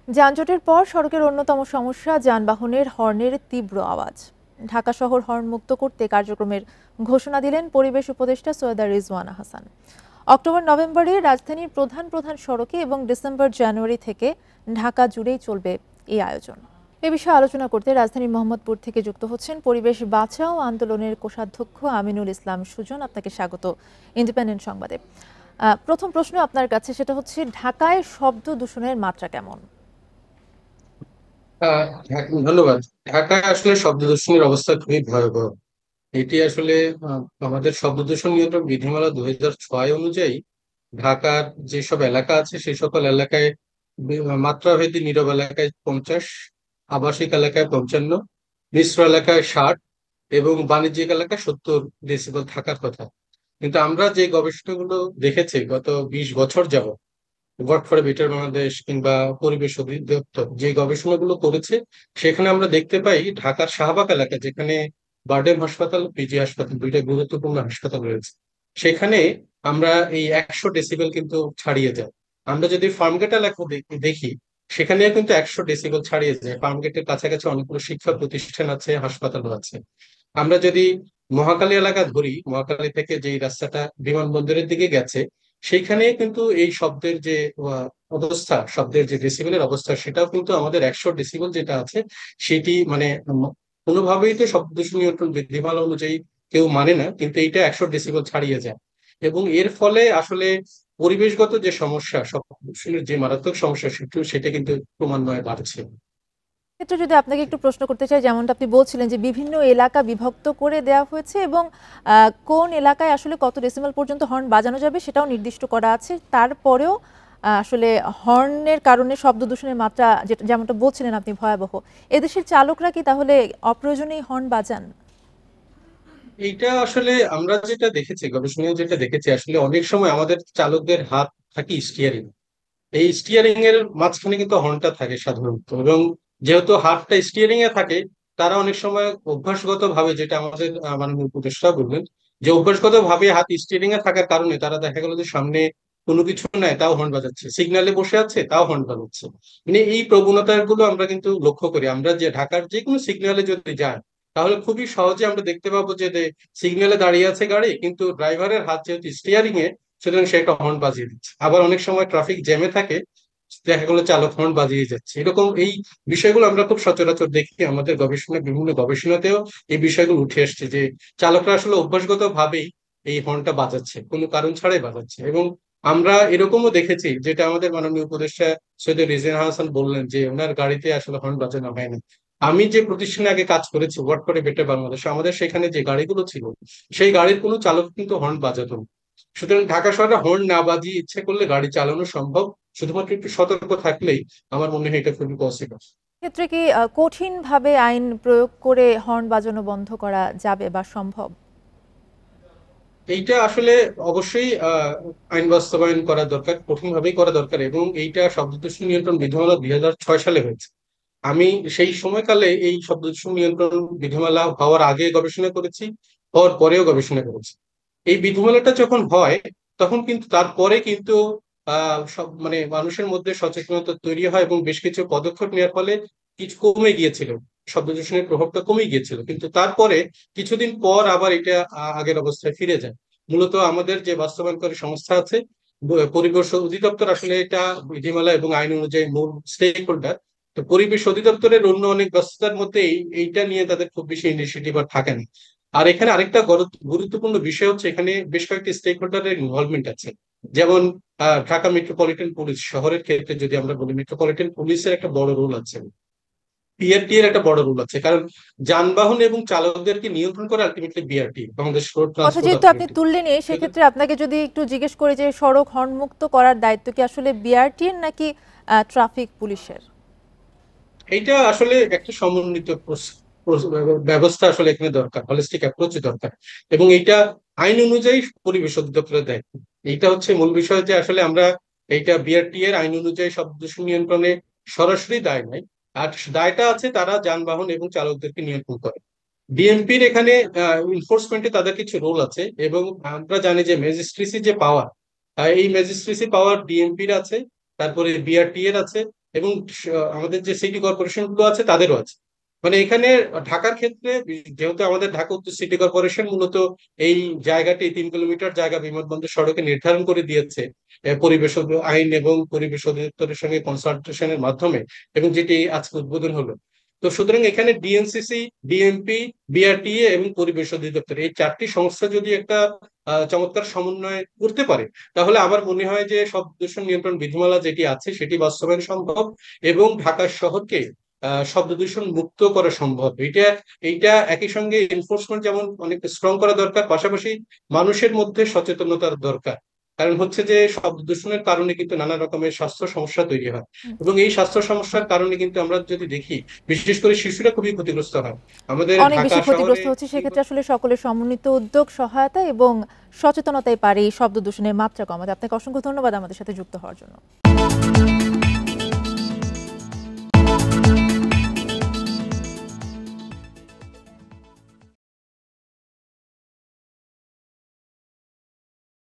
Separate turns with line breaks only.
যানজটের পর সড়কের অন্যতম সমস্যা যানবাহনের হর্নের তীব্র আওয়াজ। ঢাকা শহর হর্ন মুক্ত করতে কার্যক্রমের ঘোষণা দিলেন পরিবেশ উপদেষ্টা সৈয়দা রিজওয়ানা হাসান। অক্টোবর নভেম্বরে রাজধানীর প্রধান প্রধান সড়কে এবং ডিসেম্বর জানুয়ারি থেকে ঢাকা জুড়েই চলবে এই আয়োজন। এ বিষয়ে আলোচনা করতে রাজধানীর মোহাম্মদপুর থেকে যুক্ত হচ্ছেন পরিবেশ বাঁচাও আন্দোলনের কোষাধ্যক্ষ আমিনুল ইসলাম সুজন। আপনাকে স্বাগত ইন্ডিপেন্ডেন্ট সংবাদে। প্রথম প্রশ্ন আপনার কাছে, সেটা হচ্ছে ঢাকায় শব্দ দূষণের মাত্রা কেমন?
ধন্যবাদ। ঢাকায় আসলে শব্দ দূষণের অবস্থা খুবই ভয়াবহ। এটি আসলে আমাদের শব্দ দূষণ নিয়ন্ত্রণ বিধিমালা 2006 অনুযায়ী ঢাকার যেসব এলাকা আছে সেই সকল এলাকায় মাত্রাভেদী নীরব এলাকায় 50, আবাসিক এলাকায় 55, মিশ্র এলাকায় 60 এবং বাণিজ্যিক এলাকায় 70 ডেসিবেল থাকার কথা। কিন্তু আমরা যে গবেষণাগুলো দেখেছি গত 20 বছর যাবত, ওয়ার্ক ফর বেটার বাংলাদেশ কিংবা পরিবেশ অধিদপ্তর যে গবেষণাগুলো করেছে, সেখানে আমরা দেখতে পাই ঢাকার শাহবাগ এলাকায়, যেখানে বারডেম হাসপাতাল, পিজি হাসপাতাল, দুইটা গুরুত্বপূর্ণ হাসপাতাল রয়েছে, সেখানে আমরা এই 100 ডেসিবেল কিন্তু ছাড়িয়ে যায়। আমরা যদি ফার্মগেট এলাকা দেখি, সেখানে কিন্তু 100 ডেসিবেল ছাড়িয়ে যায়। ফার্মগেটের কাছাকাছি অনেকগুলো শিক্ষা প্রতিষ্ঠান আছে, হাসপাতালও আছে। আমরা যদি মহাখালী এলাকা ধরি, মহাখালী থেকে যে রাস্তাটা বিমানবন্দরের দিকে গেছে, সেইখানে কিন্তু এই শব্দের যে অবস্থা, শব্দের যে ডেসিবেলের অবস্থা, সেটাও কিন্তু আমাদের 100 ডেসিবেল যেটা আছে সেটি মানে কোনোভাবেই তো শব্দ দূষণ নিয়ন্ত্রণ বিধিমালা অনুযায়ী কেউ মানে না, কিন্তু এইটা 100 ডেসিবেল ছাড়িয়ে যায়। এবং এর ফলে আসলে পরিবেশগত যে সমস্যা, শব্দ দূষণের যে মারাত্মক সমস্যা, সেটা কিন্তু ক্রমান্বয়ে বাড়ছে।
ক্ষেত্রে যদি আপনাকে একটু প্রশ্ন করতে চাই, যেমনটা আপনি বলছিলেন যে বিভিন্ন এলাকা বিভক্ত করে দেওয়া হয়েছে এবং কোন এলাকায় আসলে কত ডেসিবেল পর্যন্ত হর্ন বাজানো যাবে সেটাও নির্দিষ্ট করা আছে। তারপরেও আসলে হর্নের কারণে শব্দ দূষণের মাত্রা যেটা যেমনটা বলছিলেন আপনি ভয়াবহ। এদেশের চালকরা কি তাহলে অপ্রয়োজনীয় হর্ন বাজান?
এইটা আসলে আমরা যেটা দেখেছি, গবেষণায় যেটা দেখেছি, আসলে অনেক সময় আমাদের চালকদের হাত থাকে স্টিয়ারিং, এই স্টিয়ারিং এর মাঝখানে কিন্তু হর্নটা থাকে সাধারণত। এবং যেহেতু হাতটা স্টিয়ারিং এ থাকে, তারা অনেক সময় অভ্যাসগত ভাবে, যেটা আমাদের মাননীয় উপদেষ্টা বললেন, যে অভ্যাসগত ভাবে হাত স্টিয়ারিং এ থাকার কারণে তারা দেখা গেল যে সামনে কোনো কিছু নাই তাও হর্ন বাজাচ্ছে, সিগন্যালে বসে আছে তাও হর্ন বাজাচ্ছে। মানে এই প্রবণতাগুলো আমরা কিন্তু লক্ষ্য করি। আমরা যে ঢাকার যে কোনো সিগন্যালে যদি যাই, তাহলে খুবই সহজে আমরা দেখতে পাবো যে সিগন্যালে দাঁড়িয়ে আছে গাড়ি, কিন্তু ড্রাইভারের হাত যেহেতু স্টিয়ারিং এ, সুতরাং সে একটা হর্ন বাজিয়ে দিচ্ছে। আবার অনেক সময় ট্রাফিক জ্যামে থাকে, দেখা গেলো চালক হর্ন বাজিয়ে যাচ্ছে। এরকম এই বিষয়গুলো আমরা খুব সচরাচর দেখি। আমাদের গবেষণা, বিভিন্ন গবেষণাতেও এই বিষয়গুলো উঠে আসছে যে চালকরা আসলে অভ্যাসগত ভাবেই এই হর্নটা বাজাচ্ছে, কোনো কারণ ছাড়াই বাজাচ্ছে। এবং আমরা এরকমও দেখেছি, যেটা আমাদের মাননীয় উপদেষ্টা সৈয়দ রিজওয়ানা হাসান বললেন, যে ওনার গাড়িতে আসলে হর্ন বাজানো হয় না। আমি যে প্রতিষ্ঠানে আগে কাজ করেছি, ওয়ার্ক করে বেটার বাংলাদেশ, আমাদের সেখানে যে গাড়িগুলো ছিল, সেই গাড়ির কোনো চালক কিন্তু হর্ন বাজাতো না। সুতরাং ঢাকা শহরে হর্ন না বাজিয়ে ইচ্ছে করলে গাড়ি চালানো সম্ভব, শুধুমাত্র একটু সতর্ক থাকলেই। আমার মনে হয় এটা খুবই পসিবল।
ক্ষেত্রে কি কঠিনভাবে আইন প্রয়োগ করে হর্ন বাজানো বন্ধ করা যাবে বা সম্ভব?
এইটা আসলে অবশ্যই আইন বাস্তবায়ন করা দরকার, কঠিন ভাবেই করা দরকার। এবং এইটা শব্দ দূষণ নিয়ন্ত্রণ বিধিমালা 2006 সালে হয়েছে। আমি সেই সময়কালে এই শব্দ দূষণ নিয়ন্ত্রণ বিধিমালা হওয়ার আগে গবেষণা করেছি, হওয়ার পরেও গবেষণা করেছি। এই বিধিমালাটা যখন হয়, তখন কিন্তু তারপরে কিন্তু সব মানে মানুষের মধ্যে সচেতনতা তৈরি হয় এবং বেশ কিছু পদক্ষেপ নেওয়ার ফলে কিছু কমে গিয়েছিল, শব্দ দূষণের প্রভাবটা কমে গিয়েছিল। কিন্তু তারপরে কিছুদিন পর আবার এটা আগের অবস্থায় ফিরে যায়। মূলত আমাদের যে বাস্তবায়নকারী সংস্থা আছে, পরিবেশ অধিদপ্তর, আসলে এটা বিধিমালা এবং আইন অনুযায়ী মূল স্টেক হোল্ডার। তো পরিবেশ অধিদপ্তরের অন্য অনেক ব্যস্ততার মধ্যে এইটা নিয়ে তাদের খুব বেশি ইনিশিয়েটিভ আর থাকে না। আর এখানে আরেকটা গুরুত্বপূর্ণ বিষয় হচ্ছে, এখানে বেশ কয়েকটি স্টেক হোল্ডারের ইনভলভমেন্ট আছে। যেমন ঢাকা মেট্রোপলিটন পুলিশ শহরের ক্ষেত্রে যদি আমরা বলি, মেট্রোপলিটন পুলিশের একটা বড় রোল আছে, বিআরটি এর একটা বড় রোল আছে। কারণ যানবাহন এবং চালকদেরকে নিয়ন্ত্রণ করে আলটিমেটলি বিআরটি, বাংলাদেশ রোড
কথা
ট্রান্সপোর্ট
যেহেতু আপনি
অথরিটি।
তুললেনই, সেক্ষেত্রে আপনাকে যদি একটু জিজ্ঞেস করি যে সড়ক হর্নমুক্ত করার দায়িত্ব কি আসলে বিআরটির নাকি ট্রাফিক পুলিশের?
এইটা আসলে একটা সমন্বিত ব্যবস্থা আসলে এখানে দরকার, হলিস্টিক অ্যাপ্রোচ দরকার। এবং এইটা আইন অনুযায়ী পরিবেশ অধিদপ্তরের দায়িত্ব। এইটা হচ্ছে মূল বিষয়, যে আসলে আমরা এইটা বিআরটি এর আইন অনুযায়ী শব্দ দূষণ নিয়ন্ত্রণে সরাসরি দায় নাই। আর দায়টা আছে তারা যানবাহন এবং চালকদেরকে নিয়ন্ত্রণ করে। ডিএমপির এখানে এনফোর্সমেন্টে তাদের কিছু রোল আছে। এবং আমরা জানি যে ম্যাজিস্ট্রেসি যে পাওয়ার, এই ম্যাজিস্ট্রেসি পাওয়ার ডিএমপির আছে, তারপরে বিআরটি এর আছে, এবং আমাদের যে সিটি কর্পোরেশন গুলো আছে তাদেরও আছে। মানে এখানে ঢাকার ক্ষেত্রে যেহেতু আমাদের ঢাকা উত্তর সিটি কর্পোরেশন মূলত এই জায়গাটি 3 কিলোমিটার জায়গা বিমানবন্দর সড়কে নির্ধারণ করে দিয়েছে পরিবেশ আইন এবং পরিবেশ অধিদপ্তরের সঙ্গে কনসালটেশনের মাধ্যমে, এবং যেটি আজকে উদ্বোধন হলো। তো সুতরাং এখানে ডিএনসিসি, ডিএমপি, বিআরটিএ এবং পরিবেশ অধিদপ্তর এই 4টি সংস্থা যদি একটা চমৎকার সমন্বয় করতে পারে, তাহলে আমার মনে হয় যে শব্দ দূষণ নিয়ন্ত্রণ বিধিমালা যেটি আছে সেটি বাস্তবায়ন সম্ভব এবং ঢাকা শহরকে শব্দ দূষণ মুক্ত করা সম্ভব। এইটা একই সঙ্গে এনফোর্সমেন্ট যেমন অনেক স্ট্রং করা দরকার, পাশাপাশি মানুষের মধ্যে সচেতনতার দরকার। কারণ হচ্ছে যে শব্দ দূষণের কারণে কিন্তু নানা রকমের স্বাস্থ্য সমস্যা তৈরি হয়, এবং এই স্বাস্থ্য সমস্যার কারণে কিন্তু আমরা যদি দেখি বিশেষ করে শিশুরা খুবই ক্ষতিগ্রস্ত হয় আমাদের
অনেক
ঢাকা
বেশি
শহরে।
ক্ষতিগ্রস্ত হচ্ছে। সেক্ষেত্রে আসলে সকলের সমন্বিত উদ্যোগ, সহায়তা এবং সচেতনতাই পারে এই শব্দ দূষণের মাত্রা কমাতে। আপনাকে অসংখ্য ধন্যবাদ আমাদের সাথে যুক্ত হওয়ার জন্য।